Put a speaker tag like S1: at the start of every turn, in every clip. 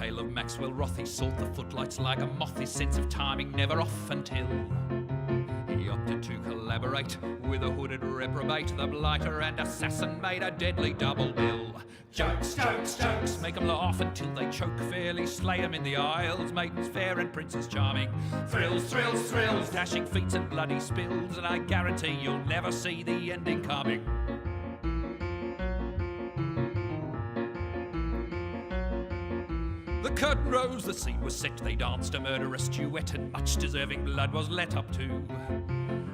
S1: tale of Maxwell Rothy sought the footlights like a moth, his sense of timing never off until he opted to collaborate with a hooded reprobate. The blighter and assassin made a deadly double bill. Jokes, jokes, jokes, make 'em laugh until they choke, fairly slay 'em in the aisles, maidens fair and princes charming. Thrills, thrills, thrills, dashing feats and bloody spills, and I guarantee you'll never see the ending coming. The curtain rose, the scene was set, they danced a murderous duet, and much deserving blood was let up to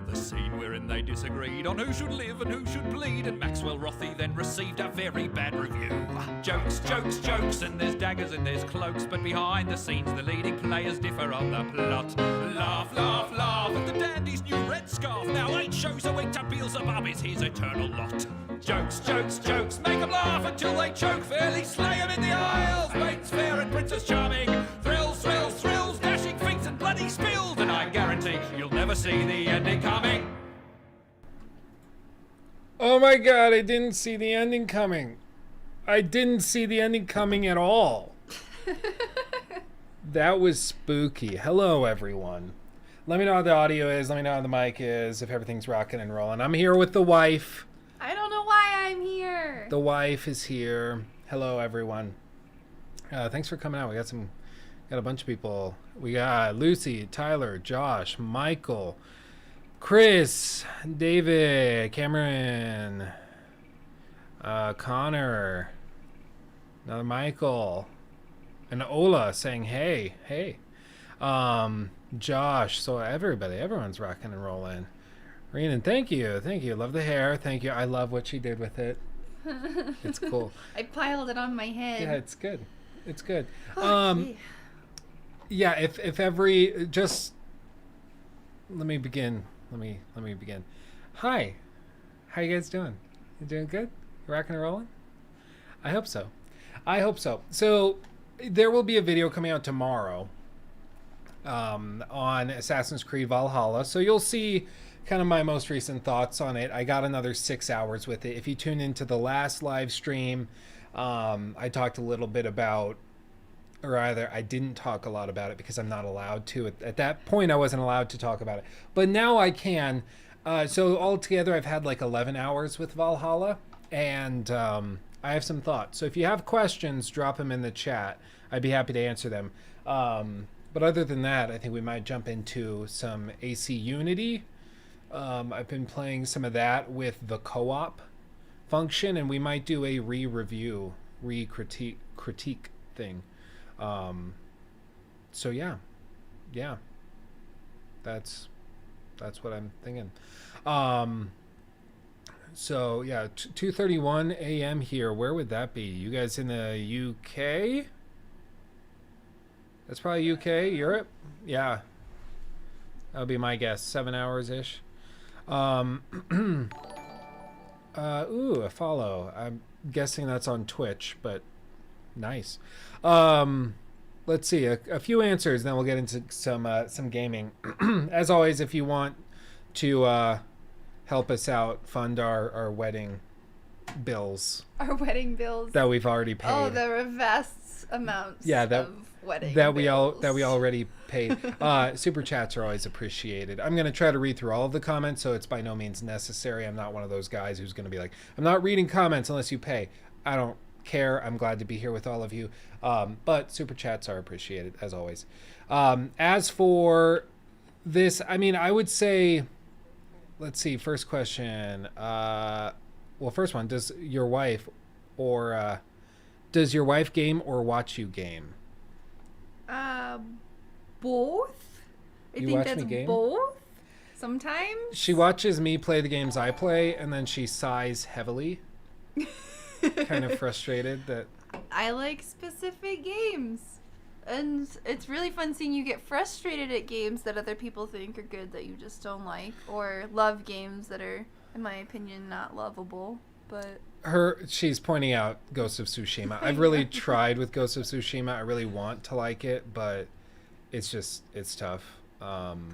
S1: the scene wherein they disagreed on who should live and who should bleed, and Maxwell Rothy then received a very bad review. Jokes, jokes, jokes, and there's daggers and there's cloaks, but behind the scenes the leading players differ on the plot. Laugh, laugh, laugh at the dandy's new red scarf. Now 8 shows a week to Beelzebub is his eternal lot. Jokes, jokes, jokes, make 'em laugh until they choke, fairly slay 'em in the aisles, maidens fair and princes charming. Thrills, thrills, thrills, dashing feats and bloody spills, and I guarantee you'll never see the ending coming.
S2: Oh my god, I didn't see the ending coming. I didn't see the ending coming at all. That was spooky. Hello, everyone. Let me know how the audio is. Let me know how the mic is, if everything's rocking and rolling. I'm here with the wife.
S3: I don't know why I'm here.
S2: The wife is here. Hello, everyone. Thanks for coming out. We got a bunch of people. We got Lucy, Tyler, Josh, Michael, Chris, David, Cameron, Connor, another Michael, and Ola saying hey, hey. Josh, so everyone's rocking and rolling. Renan, thank you. Love the hair. Thank you. I love what she did with it. It's cool.
S3: I piled it on my head.
S2: Yeah, it's good. It's good.
S3: Okay.
S2: Yeah, if every just let me begin. Let me begin. Hi. How you guys doing? You doing good? You rocking and rolling? I hope so. So there will be a video coming out tomorrow on Assassin's Creed Valhalla. So you'll see kind of my most recent thoughts on it. I got another 6 hours with it. If you tune into the last live stream, I talked a little bit about, or rather I didn't talk a lot about it because I'm not allowed to. At that point I wasn't allowed to talk about it, but now I can. So altogether I've had like 11 hours with Valhalla, and I have some thoughts. So if you have questions, drop them in the chat. I'd be happy to answer them. But other than that, I think we might jump into some AC Unity. I've been playing some of that with the co-op function, and we might do a re-review, critique thing. So yeah, that's what I'm thinking. So yeah, 2:31 a.m. here. Where would that be? You guys in the UK? That's probably UK, Europe. Yeah, that would be my guess. 7 hours ish. Ooh, a follow. I'm guessing that's on Twitch, but nice. Let's see a few answers, then we'll get into some gaming. As always, if you want to help us out, fund our wedding bills.
S3: Our wedding bills
S2: that we've already paid.
S3: Oh, there were vast amounts.
S2: Yeah,
S3: of wedding
S2: that
S3: bills.
S2: we already paid. Super chats are always appreciated. I'm going to try to read through all of the comments, so it's by no means necessary. I'm not one of those guys who's going to be like, I'm not reading comments unless you pay. I don't care. I'm glad to be here with all of you. But super chats are appreciated as always. As for this, I mean, I would say, let's see, first question. Well, first one, does your wife game or watch you game?
S3: Both. I
S2: You
S3: think
S2: watch
S3: that's
S2: me game?
S3: both. Sometimes
S2: She watches me play the games I play, and then she sighs heavily, kind of frustrated that.
S3: I like specific games, and it's really fun seeing you get frustrated at games that other people think are good that you just don't like, or love games that are, in my opinion, not lovable. But
S2: She's pointing out Ghost of Tsushima. I've really tried with Ghost of Tsushima. I really want to like it, but it's tough.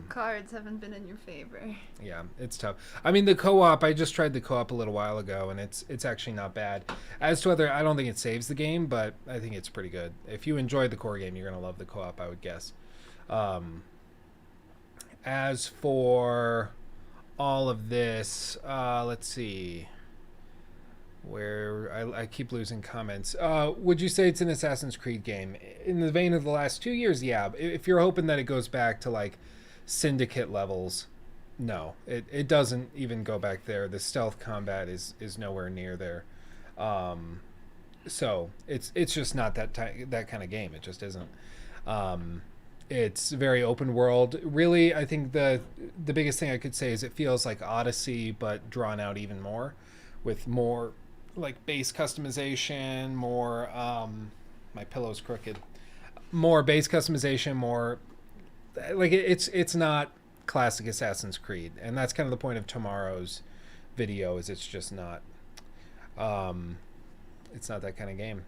S3: Cards haven't been in your favor.
S2: Yeah, it's tough. I mean, the co-op, I just tried the co-op a little while ago, and it's actually not bad. As to whether, I don't think it saves the game, but I think it's pretty good. If you enjoyed the core game, you're going to love the co-op, I would guess. As for all of this, let's see. Where I keep losing comments. Would you say it's an Assassin's Creed game? In the vein of the last 2 years, yeah. If you're hoping that it goes back to like Syndicate levels, no. It doesn't even go back there. The stealth combat is nowhere near there. So it's just not that kind of game. It just isn't. It's very open world. Really, I think the biggest thing I could say is it feels like Odyssey, but drawn out even more, with more like base customization, more my pillow's crooked, more base customization, more like it's not classic Assassin's Creed, and that's kind of the point of tomorrow's video. Is it's just not it's not that kind of game.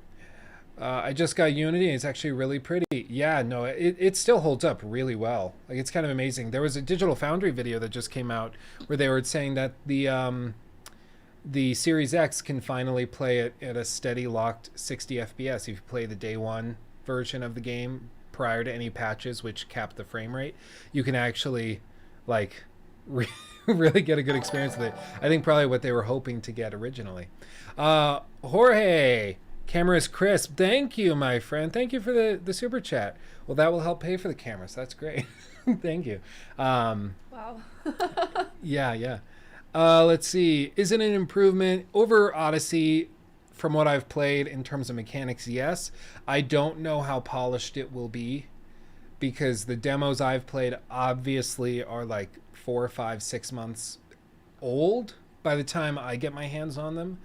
S2: I just got Unity, and it's actually really pretty. Yeah, no, it still holds up really well. Like, it's kind of amazing. There was a Digital Foundry video that just came out where they were saying that the Series X can finally play it at a steady locked 60 FPS. If you play the day one version of the game prior to any patches which cap the frame rate, you can actually like really get a good experience with it. I think probably what they were hoping to get originally. Jorge, camera is crisp. Thank you, my friend. Thank you for the super chat. Well, that will help pay for the camera, so that's great. Thank you.
S3: Wow.
S2: Yeah. Let's see. Is it an improvement over Odyssey from what I've played in terms of mechanics? Yes. I don't know how polished it will be because the demos I've played obviously are like 4, 5, 6 months old by the time I get my hands on them.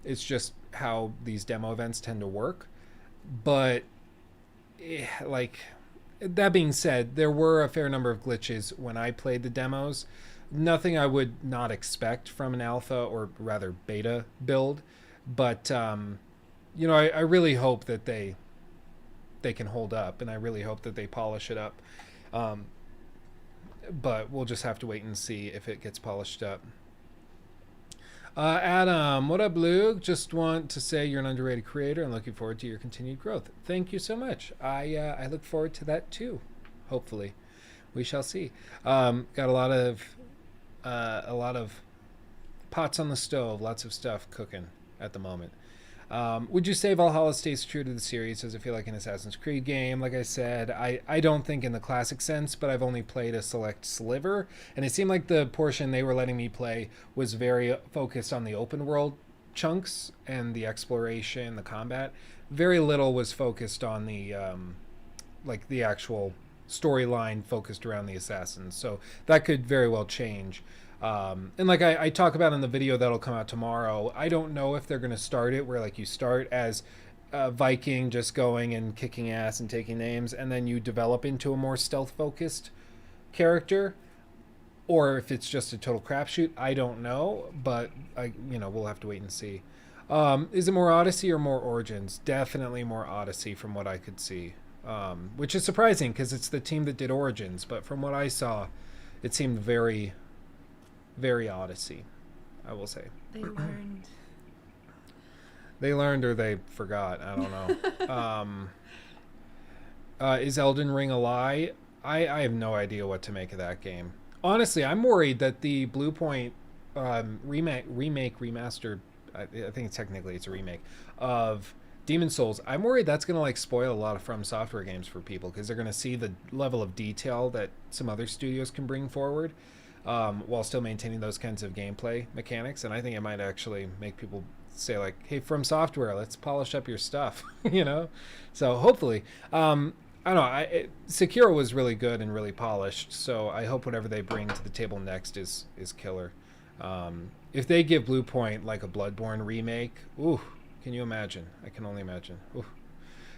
S2: It's just how these demo events tend to work. But like that being said, there were a fair number of glitches when I played the demos. Nothing I would not expect from an alpha or rather beta build, but you know, I really hope that they can hold up, and I really hope that they polish it up. But we'll just have to wait and see if it gets polished up. Adam, what up, Luke? Just want to say you're an underrated creator and looking forward to your continued growth. Thank you so much. I look forward to that too. Hopefully, we shall see. Got a lot of pots on the stove, lots of stuff cooking at the moment. Would you say Valhalla stays true to the series? Does it feel like an Assassin's Creed game? Like I said, I don't think in the classic sense, but I've only played a select sliver, and it seemed like the portion they were letting me play was very focused on the open world chunks and the exploration, the combat. Very little was focused on the like the actual storyline focused around the assassins, so that could very well change. And like I talk about in the video that'll come out tomorrow, I don't know if they're going to start it where like you start as a Viking just going and kicking ass and taking names, and then you develop into a more stealth focused character, or if it's just a total crapshoot. I don't know, but we'll have to wait and see. Is it more Odyssey or more Origins? Definitely more Odyssey from what I could see, which is surprising because it's the team that did Origins, but from what I saw, it seemed very Odyssey, I will say.
S3: They learned.
S2: They learned or they forgot. I don't know. Is Elden Ring a lie? I have no idea what to make of that game. Honestly, I'm worried that the Bluepoint remaster, I think technically it's a remake, of Demon's Souls, I'm worried that's going to like spoil a lot of From Software games for people because they're going to see the level of detail that some other studios can bring forward. While still maintaining those kinds of gameplay mechanics, and I think it might actually make people say like, hey, From Software, let's polish up your stuff. So hopefully, I don't know, Sekiro was really good and really polished, so I hope whatever they bring to the table next is killer. If they give Bluepoint like a Bloodborne remake, ooh, can you imagine? I can only imagine. Ooh.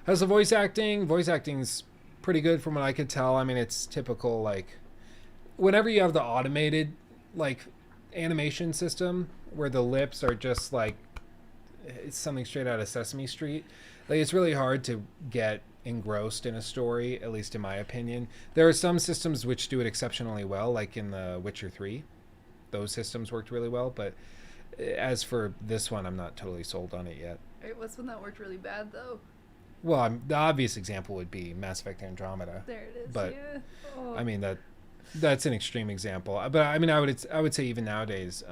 S2: How's the voice acting? Voice acting's pretty good from what I could tell. I mean, it's typical, like, whenever you have the automated like animation system where the lips are just like it's something straight out of Sesame Street, like it's really hard to get engrossed in a story, at least in my opinion. There are some systems which do it exceptionally well, like in The Witcher 3. Those systems worked really well, but as for this one, I'm not totally sold on it yet.
S3: Right, what's one that worked really bad though?
S2: Well, the obvious example would be Mass Effect Andromeda.
S3: There it is.
S2: But,
S3: yeah. Oh.
S2: I mean, that's an extreme example. But I mean, I would say even nowadays,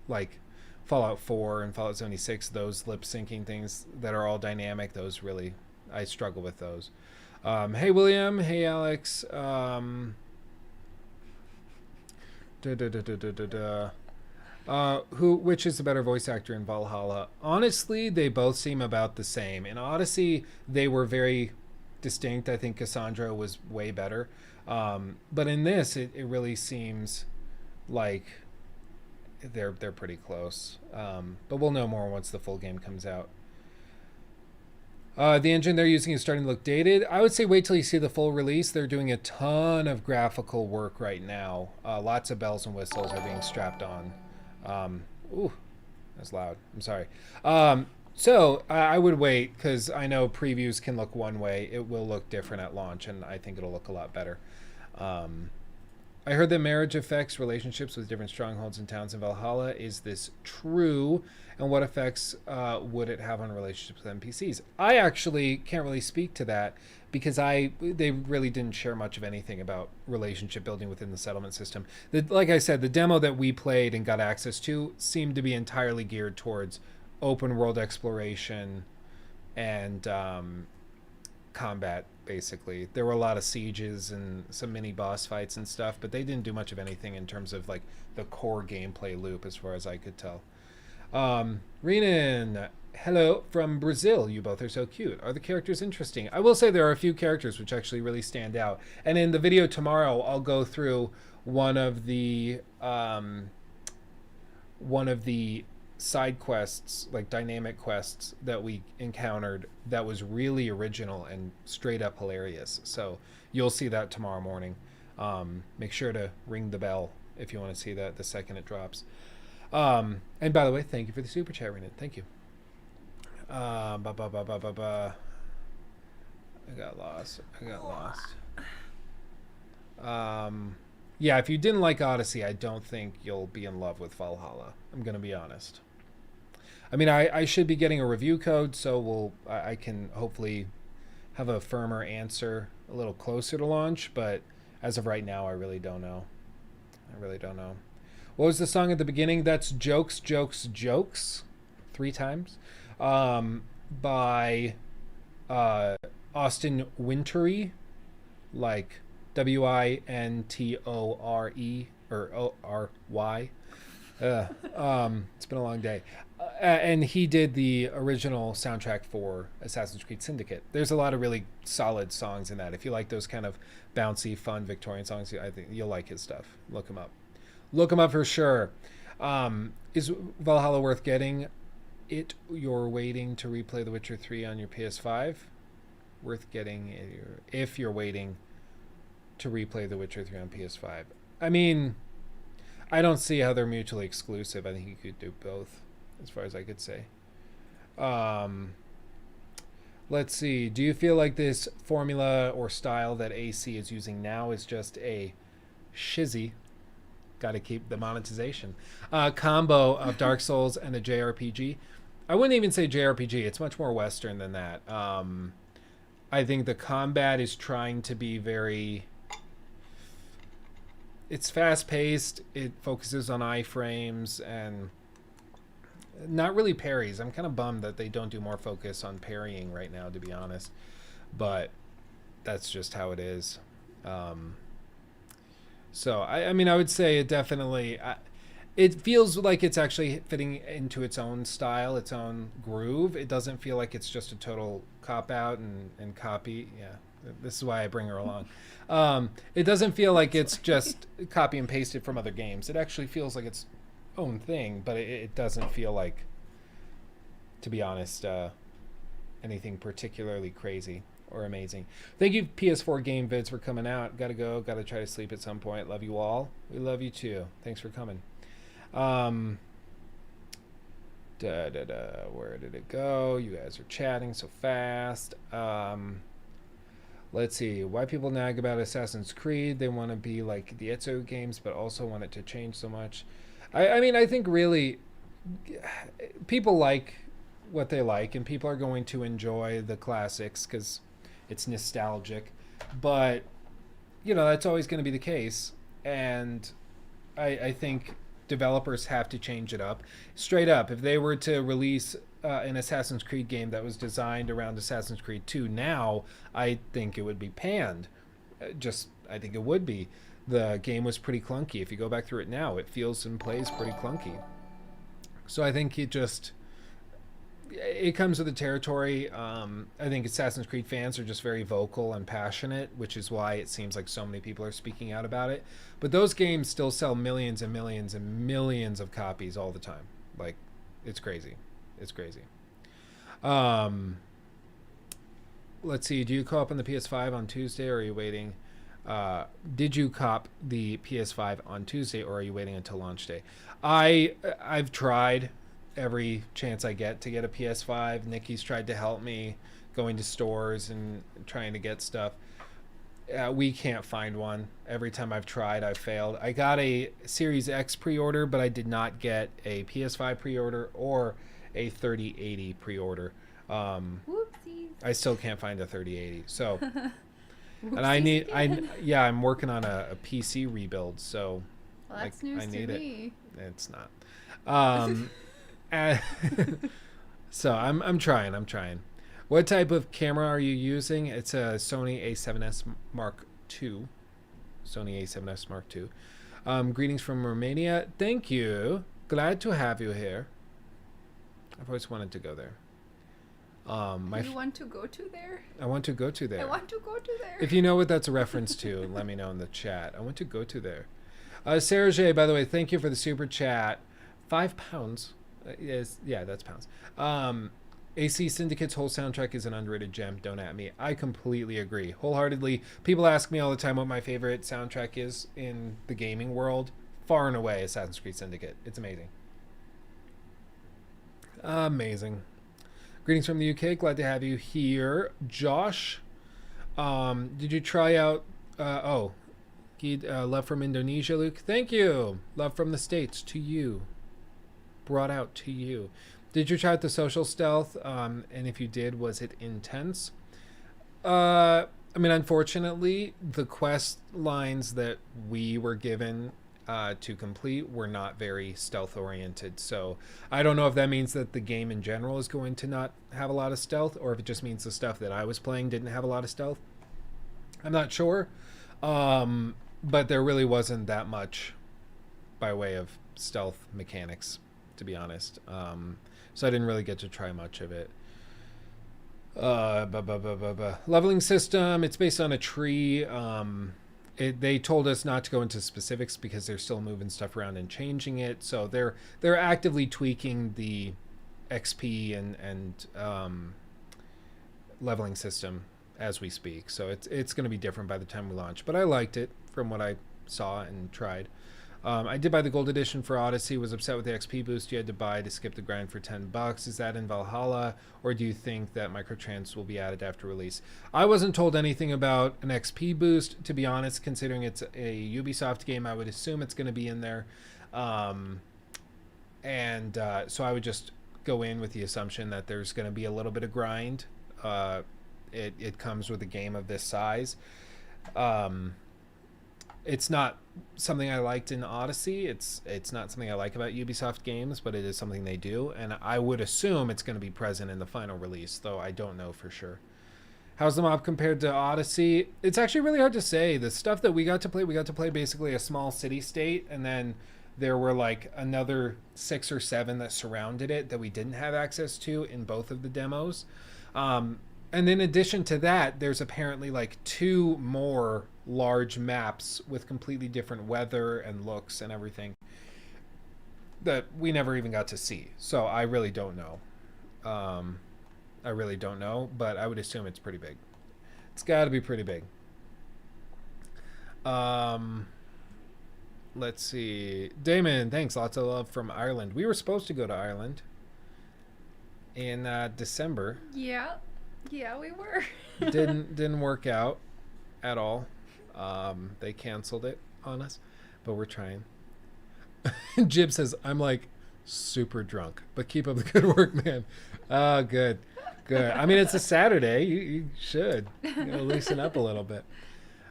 S2: like Fallout 4 and Fallout 76, those lip syncing things that are all dynamic, those really, I struggle with those. Hey William, hey Alex. Which is the better voice actor in Valhalla? Honestly, they both seem about the same. In Odyssey, they were very distinct. I think Cassandra was way better. But in this, it really seems like they're pretty close. But we'll know more once the full game comes out. The engine they're using is starting to look dated. I would say wait till you see the full release. They're doing a ton of graphical work right now. Lots of bells and whistles are being strapped on. Ooh, that's loud. I'm sorry. So I would wait because I know previews can look one way. It will look different at launch, and I think it'll look a lot better. I heard that marriage affects relationships with different strongholds and towns in Valhalla. Is this true? And what effects would it have on relationships with NPCs? I actually can't really speak to that because they really didn't share much of anything about relationship building within the settlement system. Like I said, the demo that we played and got access to seemed to be entirely geared towards open world exploration and combat, basically. There were a lot of sieges and some mini boss fights and stuff, but they didn't do much of anything in terms of like the core gameplay loop as far as I could tell. Renan, hello from Brazil. You both are so cute. Are the characters interesting? I will say there are a few characters which actually really stand out. And in the video tomorrow, I'll go through one of the side quests, like dynamic quests that we encountered that was really original and straight up hilarious. So you'll see that tomorrow morning. Make sure to ring the bell if you want to see that the second it drops. And by the way, thank you for the super chat, Renan. Thank you. I got lost. Yeah, if you didn't like Odyssey, I don't think you'll be in love with Valhalla. I'm going to be honest. I mean, I should be getting a review code, so I can hopefully have a firmer answer a little closer to launch, but as of right now, I really don't know. What was the song at the beginning? That's Jokes, Jokes, Jokes, 3 times, by Austin Wintory, like Wintore or O-R-Y. It's been a long day. And he did the original soundtrack for Assassin's Creed Syndicate. There's a lot of really solid songs in that. If you like those kind of bouncy, fun Victorian songs, I think you'll like his stuff. Look him up. Look him up for sure. Is Valhalla worth getting? You're waiting to replay The Witcher 3 on your PS5? Worth getting if you're waiting to replay The Witcher 3 on PS5. I mean, I don't see how they're mutually exclusive. I think you could do both, as far as I could say. Let's see. Do you feel like this formula or style that AC is using now is just a shizzy? Got to keep the monetization. Combo of Dark Souls and a JRPG. I wouldn't even say JRPG. It's much more Western than that. I think the combat is trying to be very... It's fast-paced. It focuses on iframes and not really parries. I'm kind of bummed that they don't do more focus on parrying right now, to be honest. But that's just how it is. So, I mean, I would say it definitely... it feels like it's actually fitting into its own style, its own groove. It doesn't feel like it's just a total cop-out and copy. Yeah, this is why I bring her along. It doesn't feel like it's just copy and pasted from other games. It actually feels like its own thing, but it doesn't feel like, to be honest, anything particularly crazy or amazing. Thank you, PS4 Game Vids, for coming out. Gotta go. Gotta try to sleep at some point. Love you all. We love you too. Thanks for coming. Where did it go? You guys are chatting so fast. Let's see. Why people nag about Assassin's Creed. They want to be like the Ezio games, but also want it to change so much. I mean, I think really people like what they like, and people are going to enjoy the classics because it's nostalgic. But, that's always going to be the case. And I think developers have to change it up. Straight up, if they were to release an Assassin's Creed game that was designed around Assassin's Creed 2 now, I think it would be panned. I think it would be. The game was pretty clunky. If you go back through it now, it feels and plays pretty clunky. So I think it comes with the territory. I think Assassin's Creed fans are just very vocal and passionate, which is why it seems like so many people are speaking out about it. But those games still sell millions and millions and millions of copies all the time. Like, it's crazy. It's crazy. Let's see. Do you co-op on the PS5 on Tuesday, or are you waiting? Did you cop the PS5 on Tuesday, or are you waiting until launch day? I've tried every chance I get to get a PS5. Nikki's tried to help me going to stores and trying to get stuff. We can't find one. Every time I've tried, I've failed. I got a Series X pre-order, but I did not get a PS5 pre-order or a 3080 pre-order.
S3: Whoopsies.
S2: I still can't find a 3080. So,
S3: Whoopsies
S2: and I'm working on a PC rebuild. So,
S3: well, that's news
S2: I need
S3: to
S2: it.
S3: me.
S2: It's not. So I'm trying. What type of camera are you using? It's a Sony A7S Mark II. Sony A7S Mark II. Greetings from Romania. Thank you. Glad to have you here. I've always wanted to go there.
S3: You want to go to there?
S2: I want to go to there.
S3: I want to go to there.
S2: If you know what that's a reference to, let me know in the chat. I want to go to there. Sarah J, by the way, thank you for the super chat. £5. Yeah, that's pounds. AC Syndicate's whole soundtrack is an underrated gem. Don't at me. I completely agree. Wholeheartedly. People ask me all the time what my favorite soundtrack is in the gaming world. Far and away, Assassin's Creed Syndicate. It's amazing. Amazing. Greetings from the UK. Glad to have you here. Josh, did you try out... love from Indonesia, Luke. Thank you. Love from the States to you. Brought out to you. Did you try out the social stealth? And if you did, was it intense? I mean, unfortunately, the quest lines that we were given to complete were not very stealth oriented. So I don't know if that means that the game in general is going to not have a lot of stealth, or if it just means the stuff that I was playing didn't have a lot of stealth. I'm not sure. But there really wasn't that much by way of stealth mechanics, to be honest. So I didn't really get to try much of it. Leveling system, it's based on a tree. They told us not to go into specifics because they're still moving stuff around and changing it. So they're actively tweaking the XP and leveling system as we speak. So it's going to be different by the time we launch. But I liked it from what I saw and tried. I did buy the gold edition for Odyssey. Was upset with the XP boost you had to buy to skip the grind for $10. Is that in Valhalla, or do you think that microtrans will be added after release? I wasn't told anything about an XP boost, to be honest. Considering it's a Ubisoft game, I would assume it's going to be in there, so I would just go in with the assumption that there's going to be a little bit of grind. It comes with a game of this size. It's not something I liked in Odyssey. It's not something I like about Ubisoft games, but it is something they do, and I would assume it's going to be present in the final release, though I don't know for sure. How's the mob compared to Odyssey? It's actually really hard to say. The stuff that we got to play basically a small city-state, and then there were like another 6 or 7 that surrounded it that we didn't have access to in both of the demos. And in addition to that, there's apparently like 2 more large maps with completely different weather and looks and everything that we never even got to see. So I really don't know. But I would assume it's pretty big. It's got to be pretty big. Let's see. Damon, thanks. Lots of love from Ireland. We were supposed to go to Ireland in December.
S3: Yeah. Yeah, we were.
S2: Didn't work out at all. They canceled it on us, but we're trying. Jib says, I'm like super drunk, but keep up the good work, man. Oh, good. I mean, it's a Saturday. You should loosen up a little bit.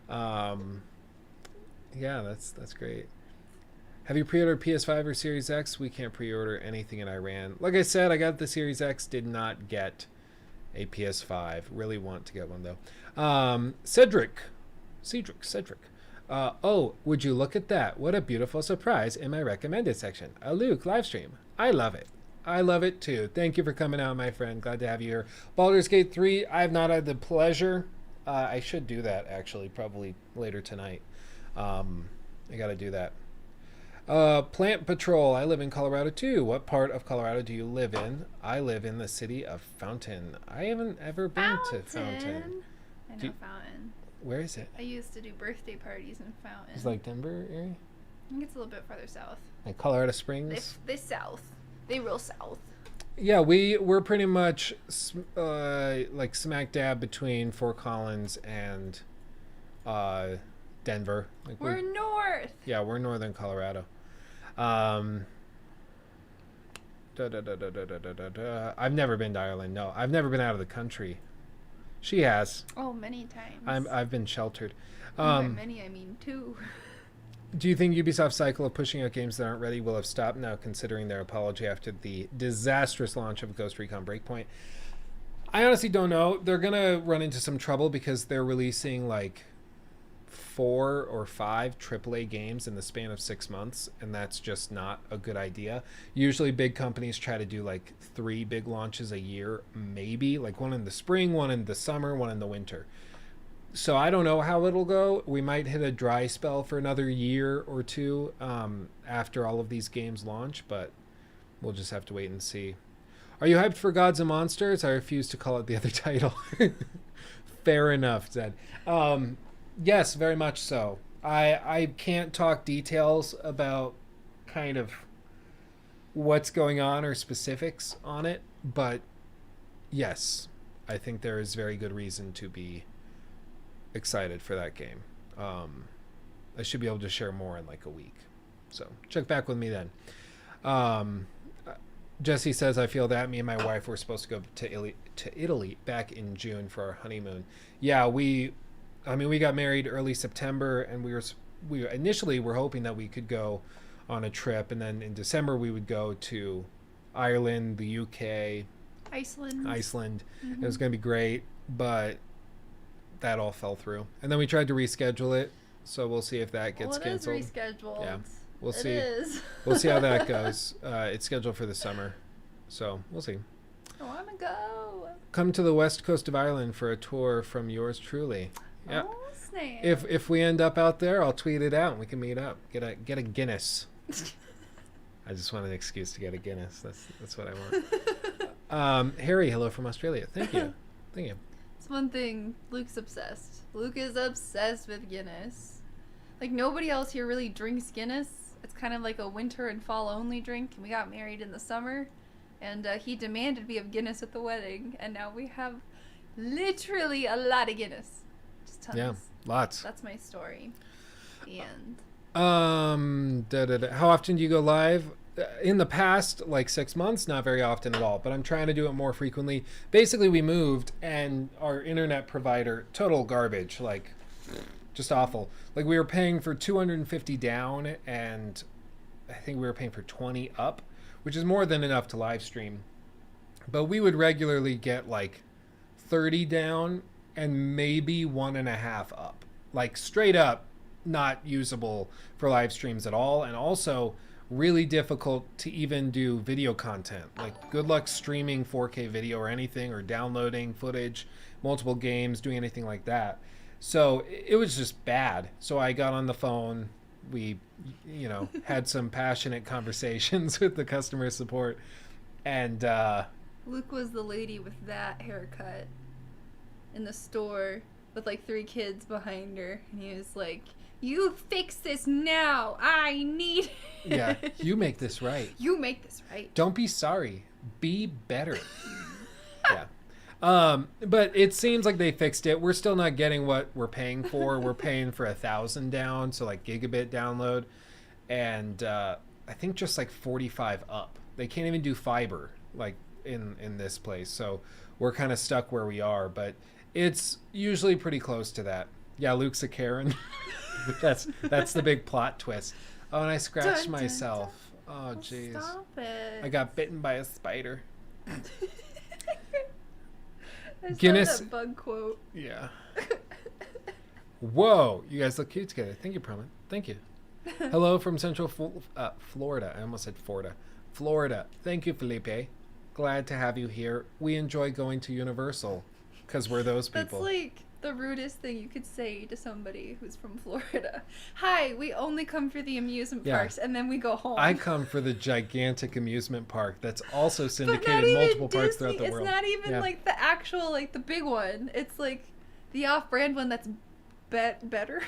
S2: Yeah, that's great. Have you pre-ordered PS5 or Series X? We can't pre-order anything in Iran. Like I said, I got the Series X, did not get a PS5. Really want to get one, though. Cedric. Oh, would you look at that? What a beautiful surprise in my recommended section. A Luke live stream. I love it. I love it, too. Thank you for coming out, my friend. Glad to have you here. Baldur's Gate 3, I have not had the pleasure. I should do that, actually, probably later tonight. I got to do that. Plant Patrol. I live in Colorado too. What part of Colorado do you live in? I live in the city of Fountain. I haven't ever been to Fountain.
S3: I know Fountain.
S2: Where is it?
S3: I used to do birthday parties in Fountain.
S2: It's like Denver area?
S3: I think it's a little bit farther south.
S2: Like Colorado Springs?
S3: They south. They real south.
S2: Yeah, we're pretty much like smack dab between Fort Collins and Denver. Like
S3: we're north.
S2: Yeah, we're northern Colorado. I've never been to Ireland. No, I've never been out of the country. She has.
S3: Oh, many times.
S2: I've been sheltered.
S3: By many, I mean two.
S2: Do you think Ubisoft's cycle of pushing out games that aren't ready will have stopped now, considering their apology after the disastrous launch of Ghost Recon Breakpoint? I honestly don't know. They're gonna run into some trouble because they're releasing like 4 or 5 AAA games in the span of 6 months, and that's just not a good idea. Usually big companies try to do like 3 big launches a year, maybe, like one in the spring, one in the summer, one in the winter. So I don't know how it'll go. We might hit a dry spell for another year or two after all of these games launch, but we'll just have to wait and see. Are you hyped for Gods and Monsters? I refuse to call it the other title. Fair enough, Zed. Yes, very much so. I can't talk details about kind of what's going on or specifics on it, but yes, I think there is very good reason to be excited for that game. I should be able to share more in like a week. So check back with me then. Jesse says, I feel that me and my wife were supposed to go to Italy back in June for our honeymoon. Yeah, we got married early September, and we initially were hoping that we could go on a trip, and then in December we would go to Ireland, the UK, Iceland. Mm-hmm. It was going to be great, but that all fell through. And then we tried to reschedule it, so we'll see if that gets canceled.
S3: It is rescheduled.
S2: Yeah, we'll see.
S3: It is.
S2: We'll see how that goes. It's scheduled for the summer, so we'll see.
S3: I want to go.
S2: Come to the west coast of Ireland for a tour from yours truly. Yeah.
S3: Oh, snap.
S2: If we end up out there, I'll tweet it out and we can meet up. Get a Guinness. I just want an excuse to get a Guinness. That's what I want. Harry, hello from Australia. Thank you.
S3: It's one thing. Luke's obsessed. Luke is obsessed with Guinness. Like, nobody else here really drinks Guinness. It's kind of like a winter and fall only drink. And we got married in the summer, and he demanded we have Guinness at the wedding, and now we have literally a lot of Guinness. Just tons.
S2: Yeah, lots.
S3: That's my story. And
S2: how often do you go live? In the past, like 6 months, not very often at all, but I'm trying to do it more frequently. Basically, we moved, and our internet provider, total garbage, like just awful. Like, we were paying for $250 down, and I think we were paying for $20 up, which is more than enough to live stream. But we would regularly get like $30 down and maybe 1.5 up, like straight up not usable for live streams at all, and also really difficult to even do video content. Like, good luck streaming 4K video or anything, or downloading footage, multiple games, doing anything like that. So it was just bad. So I got on the phone. We, had some passionate conversations with the customer support, and
S3: Luke was the lady with that haircut in the store with like 3 kids behind her, and he was like, "You fix this now. I need it."
S2: Yeah, you make this right.
S3: You make this right.
S2: Don't be sorry. Be better. Yeah. But it seems like they fixed it. We're still not getting what we're paying for. We're paying for 1,000 down, so like gigabit download, and I think just like 45 up. They can't even do fiber like in this place, so we're kind of stuck where we are. But it's usually pretty close to that. Yeah, Luke's a Karen. that's the big plot twist. Oh, and I scratched
S3: Dun, dun,
S2: myself. Oh, jeez.
S3: Stop it.
S2: I got bitten by a spider.
S3: I saw
S2: Guinness-
S3: that bug quote.
S2: Yeah. Whoa, you guys look cute together. Thank you, Promen. Thank you. Hello from Central Florida. I almost said Florida. Florida. Thank you, Felipe. Glad to have you here. We enjoy going to Universal because we're those people.
S3: That's like the rudest thing you could say to somebody who's from Florida. Hi, we only come for the amusement
S2: Yeah.
S3: parks and then we go home.
S2: I come for the gigantic amusement park that's also
S3: But not
S2: syndicated
S3: even
S2: multiple parks
S3: Disney.
S2: throughout the
S3: It's
S2: world.
S3: not even
S2: Yeah.
S3: like the actual, like the big one. It's like the off-brand one that's better.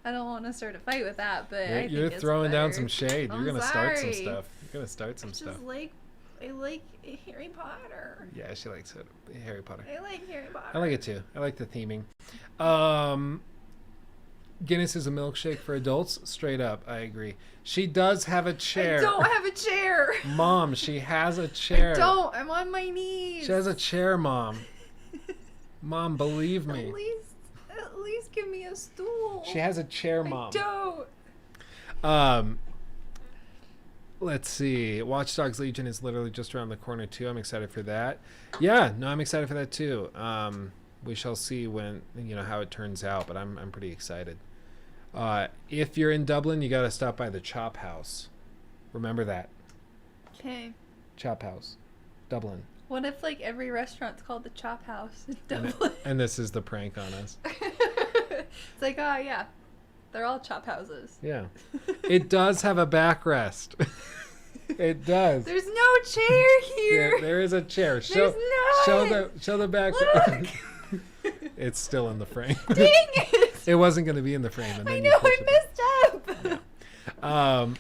S3: I don't want to start a fight with that, but I
S2: You're
S3: think it's
S2: throwing down
S3: better.
S2: some shade. You're
S3: I'm
S2: gonna start some
S3: sorry.
S2: stuff. You're gonna start some stuff.
S3: Just like I like Harry Potter.
S2: Yeah, she likes it. Harry Potter.
S3: I like Harry Potter.
S2: I like it too. I like the theming. Guinness is a milkshake for adults. Straight up, I agree. She does have a chair.
S3: I don't have a chair.
S2: Mom, she has a chair.
S3: I don't. I'm on my knees.
S2: She has a chair, Mom. Mom, believe me.
S3: At least give me a stool.
S2: She has a chair, Mom.
S3: I don't.
S2: Let's see. Watch Dogs Legion is literally just around the corner too. I'm excited for that. Yeah, no, I'm excited for that too. We shall see when how it turns out, but I'm pretty excited. If you're in Dublin, you got to stop by the Chop House. Remember that.
S3: Okay.
S2: Chop House, Dublin.
S3: What if like every restaurant's called the Chop House in
S2: And,
S3: Dublin?
S2: and this is the prank on us.
S3: It's like, oh yeah, they're all chop houses.
S2: Yeah. It does have a backrest. It does.
S3: There's no chair here.
S2: Yeah, there is a chair.
S3: There's not.
S2: Show the back.
S3: Look.
S2: It's still in the frame.
S3: Dang it!
S2: It wasn't going to be in the frame. And
S3: I
S2: then
S3: know
S2: you push
S3: I
S2: it
S3: messed up.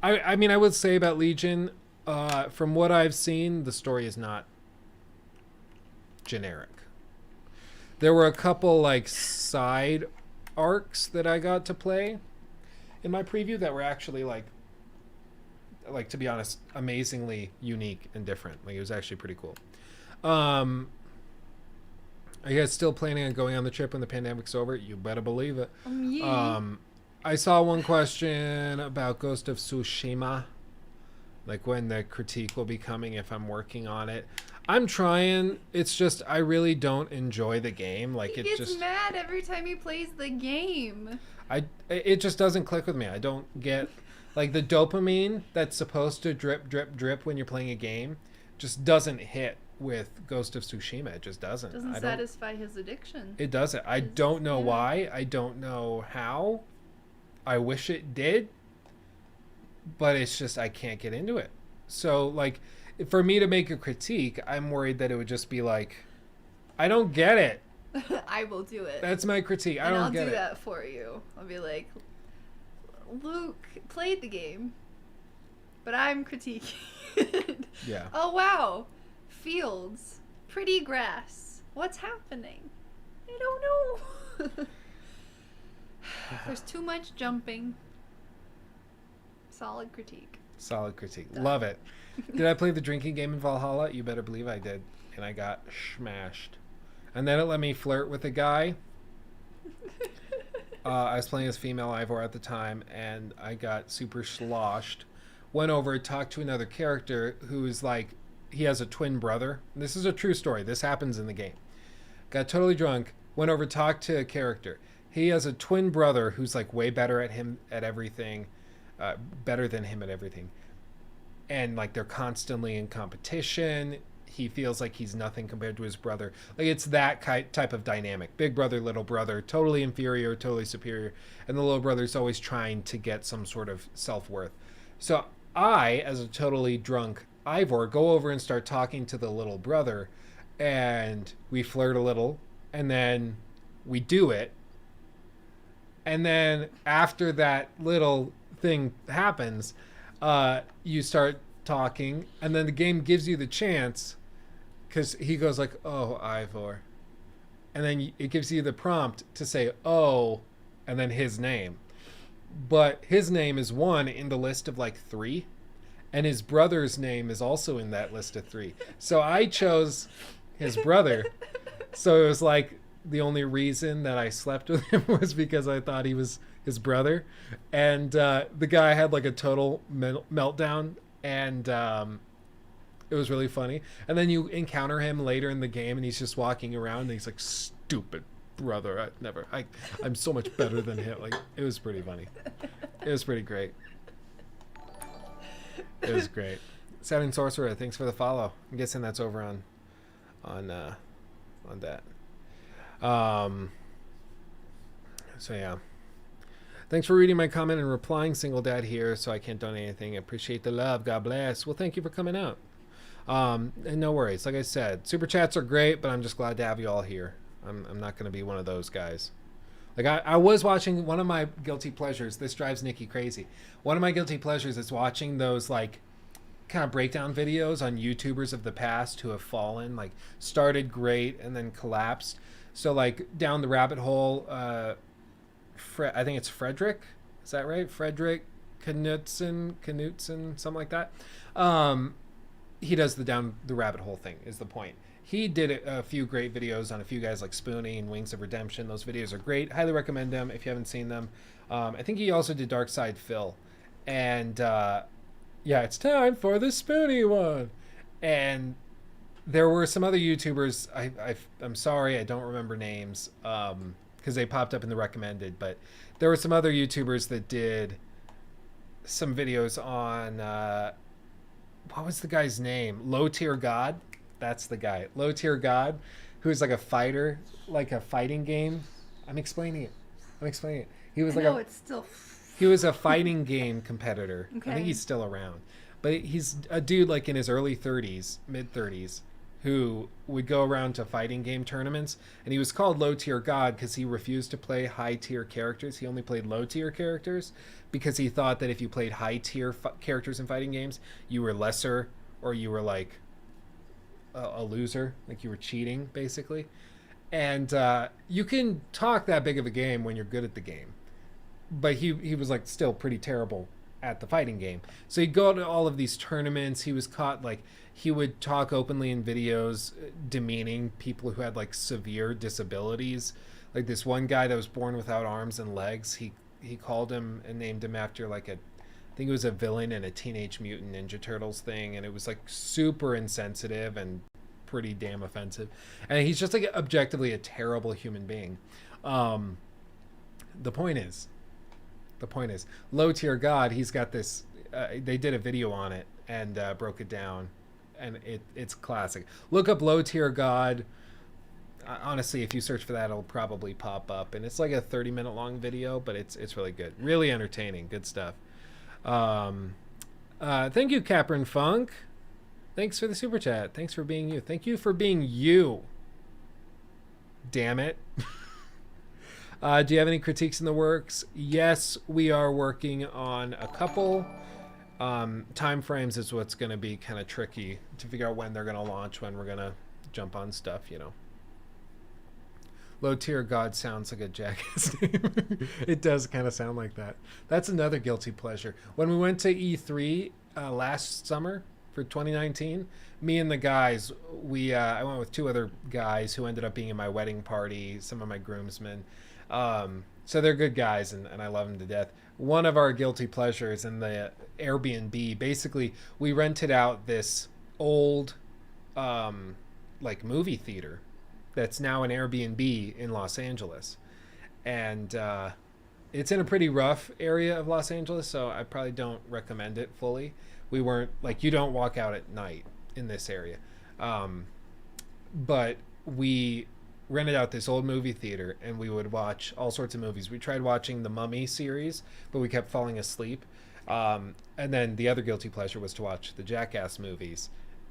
S2: I mean, I would say about Legion, from what I've seen, the story is not generic. There were a couple like side arcs that I got to play in my preview that were actually like to be honest, amazingly unique and different. Like it was actually pretty cool. Are you guys still planning on going on the trip when the pandemic's over? You better believe it.
S3: Yeah.
S2: I saw one question about Ghost of Tsushima, like when the critique will be coming if I'm working on it. I'm trying. It's just I really don't enjoy the game. Like
S3: He
S2: it's
S3: gets
S2: just
S3: mad every time he plays the game.
S2: it just doesn't click with me. I don't get like the dopamine that's supposed to drip drip drip when you're playing a game just doesn't hit with Ghost of Tsushima. It just doesn't.
S3: Doesn't satisfy his addiction.
S2: It doesn't. I don't know why. I don't know how. I wish it did, but it's just I can't get into it. So like for me to make a critique, I'm worried that it would just be like I don't get it.
S3: I will do it.
S2: That's my critique. I
S3: and
S2: don't
S3: I'll
S2: get
S3: do
S2: it.
S3: that for you. I'll be like, Luke played the game, but I'm critiquing.
S2: Yeah.
S3: Oh wow, fields, pretty grass. What's happening? I don't know. There's too much jumping. Solid critique.
S2: Solid critique. Love it. Did I play the drinking game in Valhalla? You better believe I did. And I got smashed. And then it let me flirt with a guy. I was playing as female Ivor at the time, and I got super sloshed. Went over, talked to another character who's like, he has a twin brother. This is a true story. This happens in the game. Got totally drunk. Went over, talked to a character. He has a twin brother who's like way better at him at everything, better than him at everything. And like they're constantly in competition. He feels like he's nothing compared to his brother. Like it's that type of dynamic. Big brother, little brother, totally inferior, totally superior. And the little brother's always trying to get some sort of self-worth. So I, as a totally drunk Ivor, go over and start talking to the little brother. And we flirt a little. And then we do it. And then after that little thing happens, you start talking, and then the game gives you the chance, because he goes like, "Oh, Ivor," and then it gives you the prompt to say "Oh," and then his name. But his name is one in the list of like 3, and his brother's name is also in that list of 3. So I chose his brother. So it was like the only reason that I slept with him was because I thought he was his brother. And the guy had like a total meltdown, and it was really funny. And then you encounter him later in the game, and he's just walking around, and he's like, "Stupid brother, I'm so much better than him." Like, it was pretty funny. It was pretty great. It was great. Saving Sorcerer, thanks for the follow. I'm guessing that's over on that. So yeah. Thanks for reading my comment and replying, Single Dad here, so I can't donate anything. I appreciate the love. God bless. Well, thank you for coming out. And no worries. Like I said, super chats are great, but I'm just glad to have you all here. I'm not going to be one of those guys. Like, I was watching one of my guilty pleasures. This drives Nikki crazy. One of my guilty pleasures is watching those, like, kind of breakdown videos on YouTubers of the past who have fallen, like, started great and then collapsed. So, like, down the rabbit hole, I think it's Frederick. Is that right? Frederick Knutson, something like that. He does the down the rabbit hole thing, is the point. He did a few great videos on a few guys like Spoonie and Wings of Redemption. Those videos are great. Highly recommend them if you haven't seen them. I think he also did Dark Side Phil. And yeah, it's time for the Spoonie one. And there were some other YouTubers. I'm sorry, I don't remember names because they popped up in the recommended. But there were some other YouTubers that did some videos on, what was the guy's name? Low Tier God. That's the guy. Low Tier God, who's like a fighter, like a fighting game. I'm explaining it. He was he was a fighting game competitor.
S3: Okay.
S2: I think he's still around. But he's a dude like in his early 30s, mid 30s, who would go around to fighting game tournaments. And he was called Low Tier God because he refused to play high tier characters. He only played low tier characters because he thought that if you played high tier characters in fighting games, you were lesser, or you were like a loser, like you were cheating basically. And you can talk that big of a game when you're good at the game, but he was like still pretty terrible at the fighting game. So he'd go to all of these tournaments. He was caught, like, he would talk openly in videos demeaning people who had like severe disabilities. Like this one guy that was born without arms and legs, he called him and named him after like I think it was a villain in a Teenage Mutant Ninja Turtles thing, and it was like super insensitive and pretty damn offensive. And he's just like objectively a terrible human being. The point is, Low Tier God, he's got this, they did a video on it and broke it down, and it's classic. Look up Low Tier God. Honestly, if you search for that, it'll probably pop up, and it's like a 30-minute long video, but it's really good, really entertaining, good stuff. Thank you, Caprin Funk. Thanks for the super chat. Thanks for being you. Thank you for being you. Damn it. Do you have any critiques in the works? Yes, we are working on a couple. Time frames is what's going to be kind of tricky to figure out when they're going to launch, when we're going to jump on stuff, you know. Low Tier God sounds like a Jackass name. It does kind of sound like that. That's another guilty pleasure. When we went to E3 last summer for 2019, me and the guys, I went with 2 other guys who ended up being in my wedding party, some of my groomsmen. So they're good guys, and I love them to death. One of our guilty pleasures in the Airbnb, basically, we rented out this old like movie theater that's now an Airbnb in Los Angeles. And it's in a pretty rough area of Los Angeles, so I probably don't recommend it fully. We weren't, like, you don't walk out at night in this area. But we rented out this old movie theater, and we would watch all sorts of movies. We tried watching the Mummy series, but we kept falling asleep. And then the other guilty pleasure was to watch the Jackass movies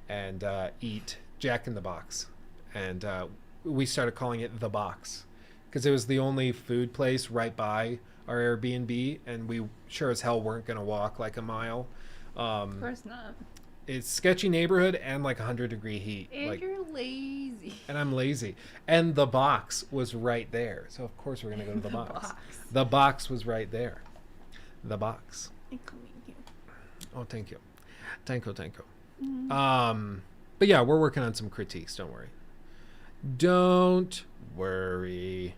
S2: and eat Jack in the Box. And we started calling it The Box because it was the only food place right by our Airbnb, and we sure as hell weren't going to walk like a mile.
S3: Of course not.
S2: It's sketchy neighborhood and like 100-degree heat.
S3: And
S2: Like,
S3: you're lazy.
S2: and I'm lazy. And the box was right there. So of course we're gonna go to the box. The box was right there. The box. Oh, thank you. Thank you. But yeah, we're working on some critiques. Don't worry. Don't worry.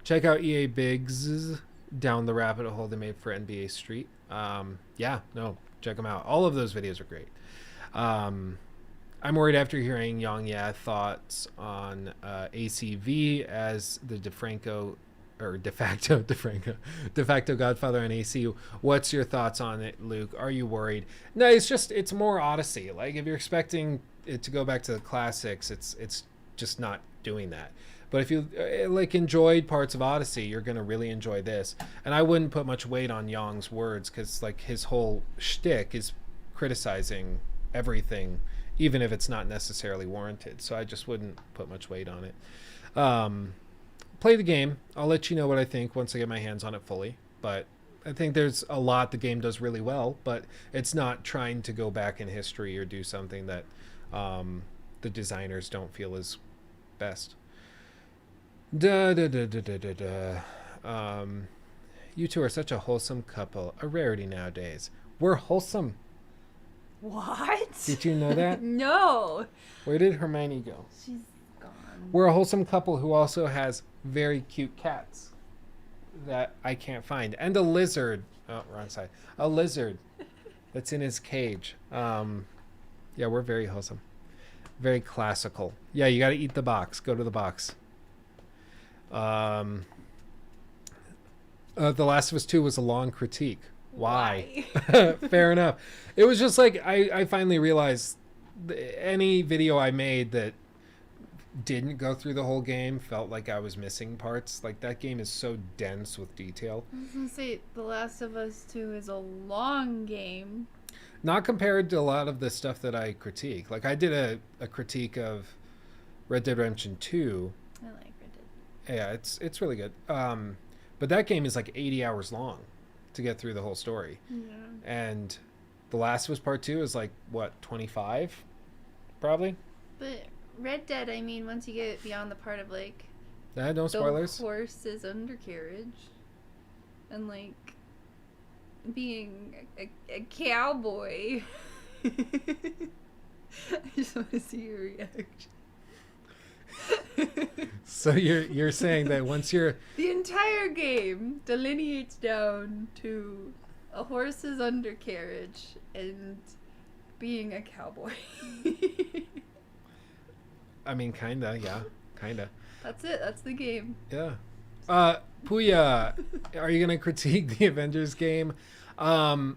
S2: Check out EA Biggs down the rabbit hole they made for NBA Street. Yeah, no, check them out. All of those videos are great. I'm worried after hearing Yang Ya thoughts on ACV as the de facto Godfather on AC. What's your thoughts on it, Luke? Are you worried? No, it's more Odyssey. Like if you're expecting it to go back to the classics, it's just not doing that. But if you like enjoyed parts of Odyssey, you're gonna really enjoy this. And I wouldn't put much weight on Yang's words because like his whole shtick is criticizing everything, even if it's not necessarily warranted. So I just wouldn't put much weight on it. Play the game. I'll let you know what I think once I get my hands on it fully. But I think there's a lot the game does really well, but it's not trying to go back in history or do something that the designers don't feel is best. You two are such a wholesome couple. A rarity nowadays. We're wholesome.
S3: What?
S2: Did you know that?
S3: No.
S2: Where did Hermione go?
S3: She's gone.
S2: We're a wholesome couple who also has very cute cats that I can't find. And a lizard. Oh, wrong side. A lizard that's in his cage. Yeah, we're very wholesome. Very classical. Yeah, you got to eat the box. Go to the box. The Last of Us 2 was a long critique. Why? Fair enough. It was just like I finally realized any video I made that didn't go through the whole game felt like I was missing parts. Like that game is so dense with detail.
S3: I was gonna say The Last of Us 2 is a long game.
S2: Not compared to a lot of the stuff that I critique. Like I did a critique of Red Dead Redemption 2.
S3: I like Red Dead.
S2: Yeah, it's really good. But that game is like 80 hours long to get through the whole story.
S3: Yeah.
S2: And The Last of Us Part 2 is like, what, 25? Probably?
S3: But Red Dead, I mean, once you get beyond the part of like
S2: No spoilers?
S3: the horse's undercarriage and like being a cowboy. I just want to see your reaction.
S2: So you're saying that once you're...
S3: The entire game delineates down to a horse's undercarriage and being a cowboy.
S2: I mean, kinda, yeah. Kinda.
S3: That's it. That's the game.
S2: Yeah. Puya, are you gonna critique the Avengers game? Honestly,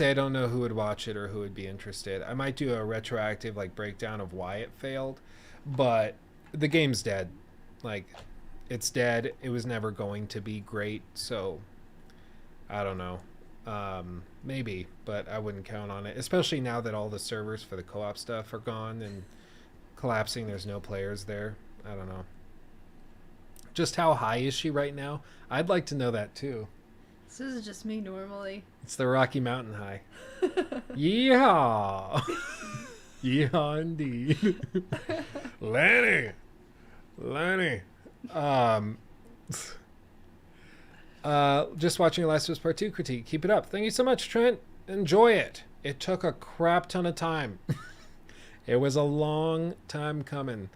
S2: I don't know who would watch it or who would be interested. I might do a retroactive like breakdown of why it failed, but the game's dead. Like, it's dead. It was never going to be great, so I don't know. Maybe, but I wouldn't count on it, especially now that all the servers for the co-op stuff are gone and collapsing. There's no players there. I don't know. Just how high is she right now? I'd like to know that too.
S3: This is just me normally.
S2: It's the Rocky Mountain High. Yeehaw! Yeehaw indeed. Lenny! Just watching Last of Us Part 2 critique. Keep it up. Thank you so much, Trent. Enjoy it. It took a crap ton of time. It was a long time coming.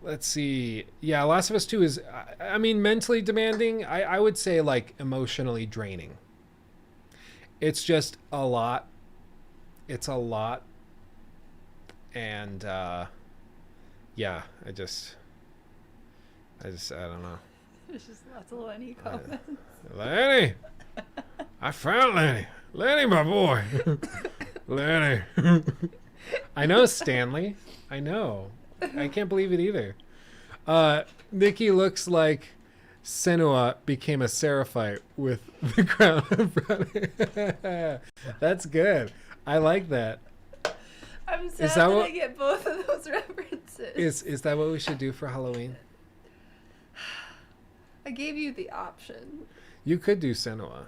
S2: Let's see. Yeah, Last of Us 2 is, I mean, mentally demanding. I would say, like, emotionally draining. It's just a lot. It's a lot. And, yeah, I don't know.
S3: There's just lots of Lenny comments.
S2: Lenny! I found Lenny. Lenny, my boy. Lenny. I know Stanley. I know. I can't believe it either. Nikki looks like Senua became a Seraphite with the crown of brown hair. That's good. I like that.
S3: I'm sad that I get both of those references.
S2: Is that what we should do for Halloween?
S3: I gave you the option.
S2: You could do Senua.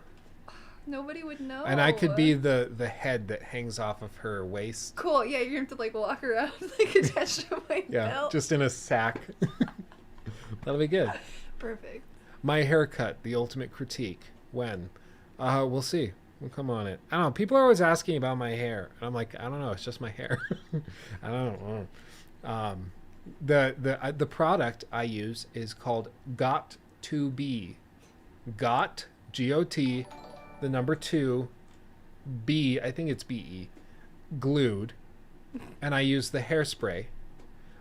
S3: Nobody would know.
S2: And I could be the head that hangs off of her waist.
S3: Cool. Yeah, you're gonna have to like walk around like attached to my
S2: Yeah,
S3: belt.
S2: just in a sack. That'll be good.
S3: Perfect.
S2: My haircut, the ultimate critique. When? We'll see. We'll come on it. I don't know. People are always asking about my hair. And I'm like, I don't know. It's just my hair. I don't know. The product I use is called Got to Be. Got, G-O-T, the number 2, B, I think it's B-E, glued. And I use the hairspray.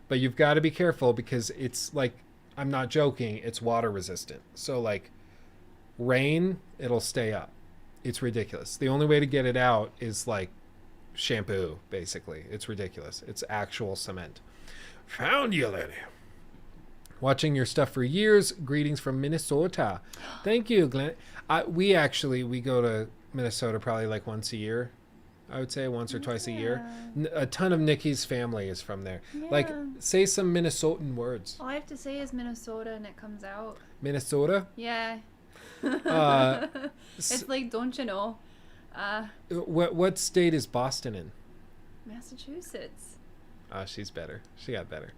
S2: But you've got to be careful because it's like, I'm not joking, it's water resistant. So like rain, it'll stay up. It's ridiculous. The only way to get it out is like shampoo, basically. It's ridiculous. It's actual cement. Found you, lady. Watching your stuff for years. Greetings from Minnesota. Thank you, Glenn. We go to Minnesota probably like once a year. I would say once or twice a year. A ton of Nikki's family is from there.
S3: Yeah.
S2: Like, say some Minnesotan words.
S3: All I have to say is Minnesota and it comes out.
S2: Minnesota?
S3: Yeah.
S2: S-
S3: It's like, don't you know?
S2: What state is Boston in?
S3: Massachusetts.
S2: She's better. She got better.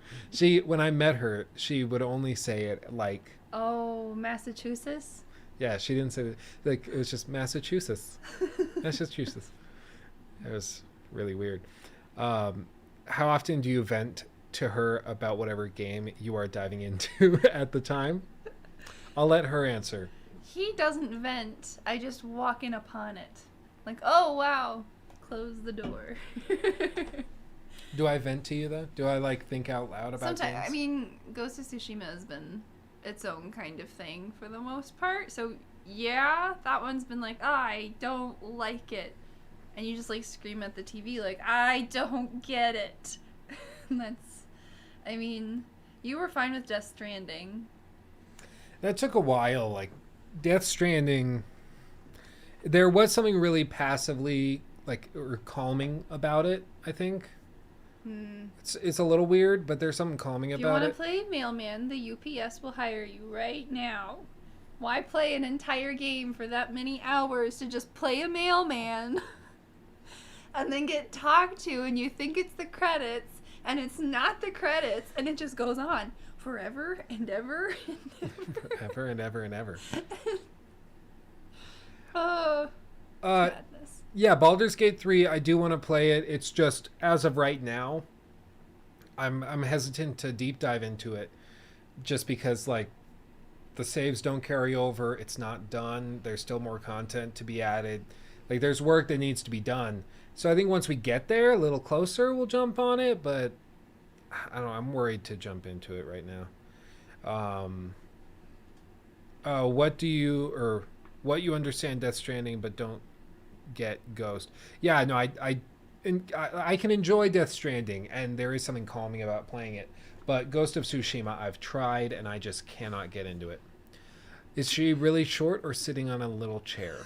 S2: When I met her, she would only say it like,
S3: Oh, Massachusetts?
S2: yeah, she didn't say it. Like, it was just Massachusetts. Massachusetts. It was really weird. How often do you vent to her about whatever game you are diving into at the time? I'll let her answer.
S3: He doesn't vent. I just walk in upon it. Like, oh, wow. Close the door.
S2: Do I vent to you, though? Do I, like, think out loud about
S3: Sometimes,
S2: games?
S3: I mean, Ghost of Tsushima has been its own kind of thing for the most part. So, yeah, that one's been like, I don't like it. And you just, like, scream at the TV, like, I don't get it. And that's, I mean, you were fine with Death Stranding.
S2: That took a while. Like, Death Stranding, there was something really passively, like, or calming about it, I think. It's a little weird, but there's something calming
S3: If you
S2: about
S3: want to
S2: it.
S3: play Mailman, the UPS will hire you right now. Why play an entire game for that many hours to just play a mailman and then get talked to and you think it's the credits and it's not the credits and it just goes on forever and ever and ever.
S2: Forever and ever and ever.
S3: Oh, madness.
S2: Yeah, Baldur's Gate 3, I do want to play it. It's just, as of right now, I'm hesitant to deep dive into it just because, like, the saves don't carry over. It's not done. There's still more content to be added. Like, there's work that needs to be done. So I think once we get there, a little closer, we'll jump on it. But, I don't know, I'm worried to jump into it right now. What you understand Death Stranding but don't get Ghost. Yeah, no, I can enjoy Death Stranding, and there is something calming about playing it. But Ghost of Tsushima, I've tried, and I just cannot get into it. Is she really short or sitting on a little chair?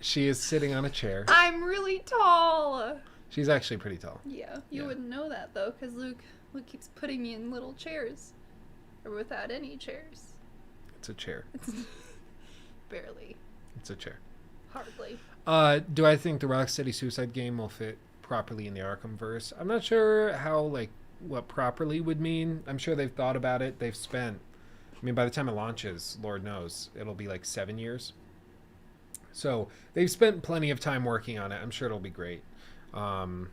S2: She is sitting on a chair.
S3: I'm really tall.
S2: She's actually pretty tall.
S3: Yeah, you
S2: Yeah.
S3: wouldn't know that though, because Luke keeps putting me in little chairs, or without any chairs.
S2: It's a chair.
S3: Barely,
S2: It's a chair.
S3: hardly.
S2: Do I think the Rocksteady Suicide game will fit properly in the Arkhamverse? I'm not sure how, like, what properly would mean. I'm sure they've thought about it. They've spent, I mean, by the time it launches, Lord knows, it'll be like 7 years. So they've spent plenty of time working on it. I'm sure it'll be great. But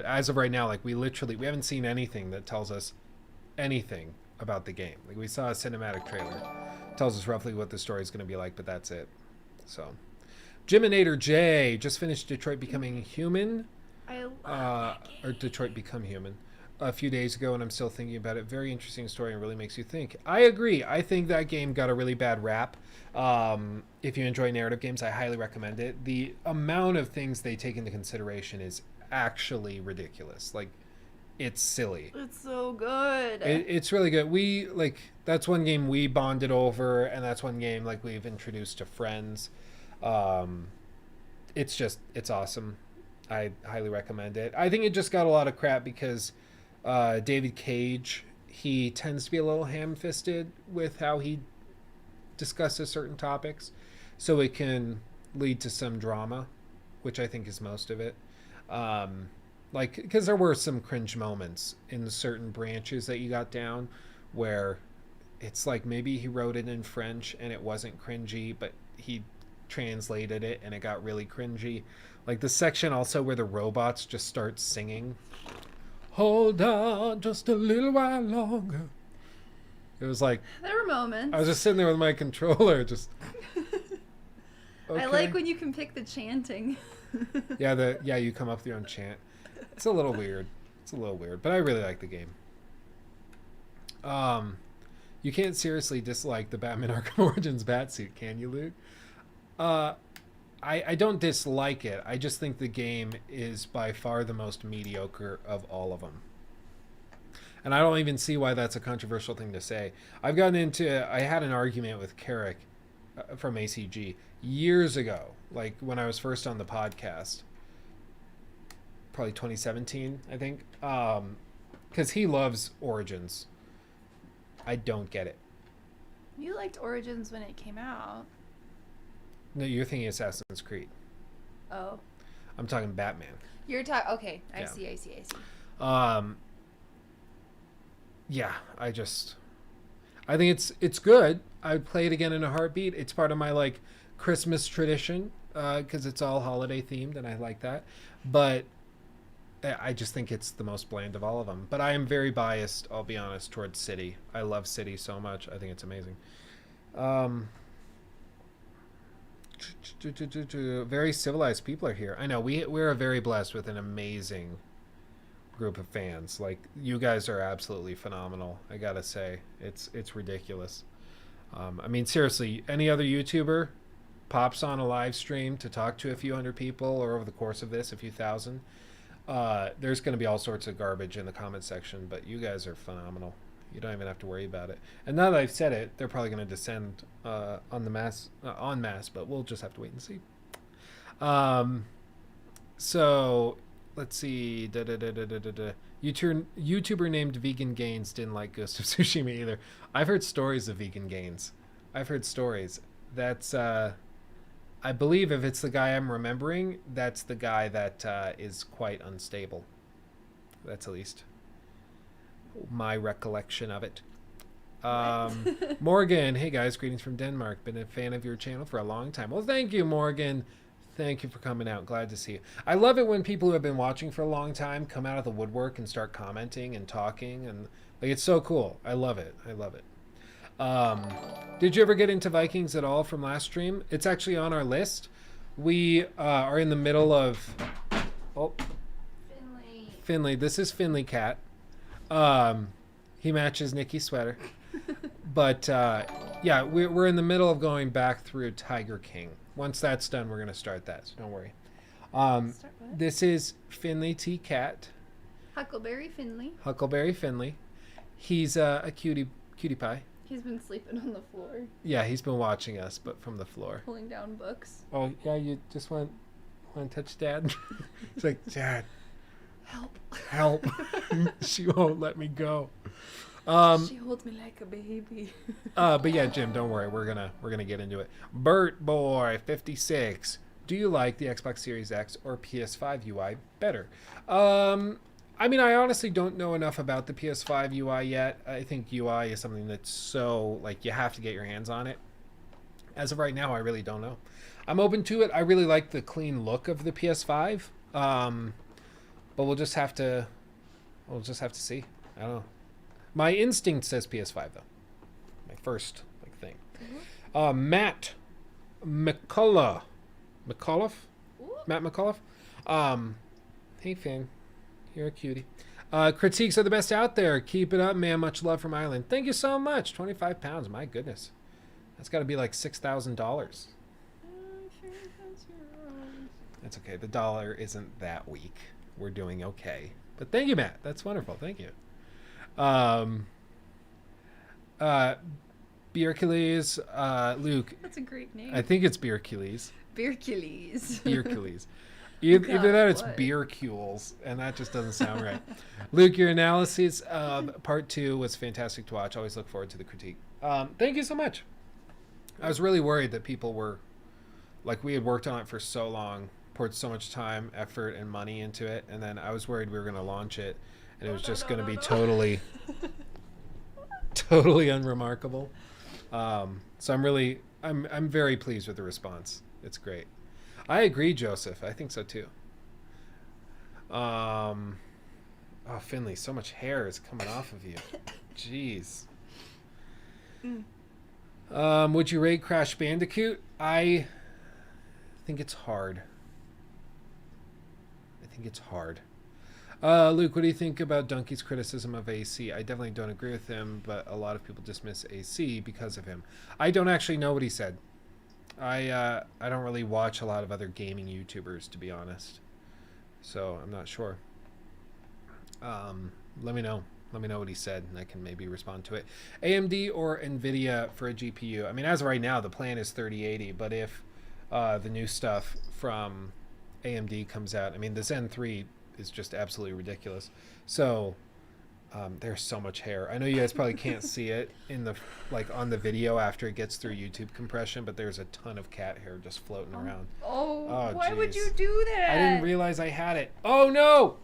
S2: as of right now, like, we haven't seen anything that tells us anything about the game. Like, we saw a cinematic trailer. Tells us roughly what the story is going to be like, but that's it. So, Jiminator J just finished Detroit Becoming Human.
S3: I love that game.
S2: Or Detroit Become Human a few days ago, and I'm still thinking about it. Very interesting story and really makes you think. I agree. I think that game got a really bad rap. If you enjoy narrative games, I highly recommend it. The amount of things they take into consideration is actually ridiculous. Like, it's silly.
S3: It's so good.
S2: It's really good. That's one game we bonded over, and that's one game, like, we've introduced to friends. It's awesome. I highly recommend it. I think it just got a lot of crap because David Cage, he tends to be a little ham-fisted with how he discusses certain topics, so it can lead to some drama, which I think is most of it. Like, because there were some cringe moments in certain branches that you got down where it's like maybe he wrote it in French and it wasn't cringy, but he translated it and it got really cringy. Like the section also where the robots just start singing, hold on just a little while longer. It was like,
S3: There were moments.
S2: I was just sitting there with my controller just
S3: I like when you can pick the chanting.
S2: yeah, you come up with your own chant. It's a little weird. But I really like the game. You can't seriously dislike the Batman Arkham Origins Batsuit, can you, Luke? I don't dislike it. I just think the game is by far the most mediocre of all of them. And I don't even see why that's a controversial thing to say. I had an argument with Carrick from ACG years ago, like when I was first on the podcast, probably 2017, I think, because he loves Origins. I don't get it.
S3: You liked Origins when it came out.
S2: No, you're thinking Assassin's Creed.
S3: Oh.
S2: I'm talking Batman.
S3: You're talking... Okay, I
S2: Yeah.
S3: see.
S2: Yeah, I think it's good. I would play it again in a heartbeat. It's part of my like Christmas tradition because it's all holiday themed and I like that. But I just think it's the most bland of all of them. But I am very biased, I'll be honest, towards City. I love City so much. I think it's amazing. Very civilized people are here. I know we're very blessed with an amazing group of fans. Like, you guys are absolutely phenomenal. I gotta say, it's ridiculous. I mean, seriously, any other YouTuber pops on a live stream to talk to a few hundred people, or over the course of this, a few thousand. There's going to be all sorts of garbage in the comment section, but you guys are phenomenal. You don't even have to worry about it. And now that I've said it, they're probably going to descend en masse, but we'll just have to wait and see. So let's see. YouTuber named Vegan Gains didn't like Ghost of Tsushima either. I've heard stories of Vegan Gains. That's I believe if it's the guy I'm remembering, that's the guy that is quite unstable. That's at least my recollection of it. Morgan, hey guys, greetings from Denmark. Been a fan of your channel for a long time. Well, thank you, Morgan. Thank you for coming out. Glad to see you. I love it when people who have been watching for a long time come out of the woodwork and start commenting and talking, and like, it's so cool. I love it. Did you ever get into Vikings at all from last stream? It's actually on our list. We are in the middle of Finley. This is Finley Cat. He matches Nikki's sweater. But yeah, we're in the middle of going back through Tiger King. Once that's done, we're going to start that, so don't worry. This is Finley T. Cat.
S3: Huckleberry
S2: Finley. He's a cutie pie.
S3: He's been sleeping on the floor.
S2: Yeah, he's been watching us, but from the floor.
S3: Pulling down books.
S2: Oh, yeah, you just want to touch Dad? It's like, Dad. Help. She won't let me go.
S3: She holds me like a baby.
S2: But yeah, Jim, don't worry. We're gonna get into it. Bert Boy 56. Do you like the Xbox Series X or PS5 UI better? I mean, I honestly don't know enough about the PS5 UI yet. I think UI is something that's so, like, you have to get your hands on it. As of right now, I really don't know. I'm open to it. I really like the clean look of the PS5. But we'll just have to see. I don't know. My instinct says PS5 though. My first thing. Mm-hmm. Matt McCullough. Matt McCullough. Hey Finn. You're a cutie. Critiques are the best out there. Keep it up, man. Much love from Ireland. Thank you so much. 25 pounds. My goodness. That's got to be like $6,000. That's okay. The dollar isn't that weak. We're doing okay. But thank you, Matt. That's wonderful. Thank you. Beercules, Luke.
S3: That's a great name.
S2: I think it's Beercules.
S3: Beercules.
S2: Either that or it's Beercules, and that just doesn't sound right. Luke, your analysis of part 2 was fantastic to watch. Always look forward to the critique. Thank you so much. I was really worried that people were, like, we had worked on it for so long, poured so much time, effort, and money into it, and then I was worried we were going to launch it, and it was just going to be totally, totally unremarkable. So I'm very pleased with the response. It's great. I agree, Joseph. I think so too. Oh, Finley, so much hair is coming off of you. Jeez. Would you rate Crash Bandicoot? I think it's hard. Luke, what do you think about Donkey's criticism of AC? I definitely don't agree with him, but a lot of people dismiss AC because of him. I don't actually know what he said. I don't really watch a lot of other gaming YouTubers, to be honest. So I'm not sure. Let me know. Let me know what he said, and I can maybe respond to it. AMD or NVIDIA for a GPU? I mean, as of right now, the plan is 3080, but if the new stuff from AMD comes out, I mean, the Zen 3 is just absolutely ridiculous. So there's so much hair. I know you guys probably can't see it in the on the video after it gets through YouTube compression, but there's a ton of cat hair just floating around.
S3: Oh, why
S2: geez.
S3: would you do that?
S2: I didn't realize I had it. Oh no!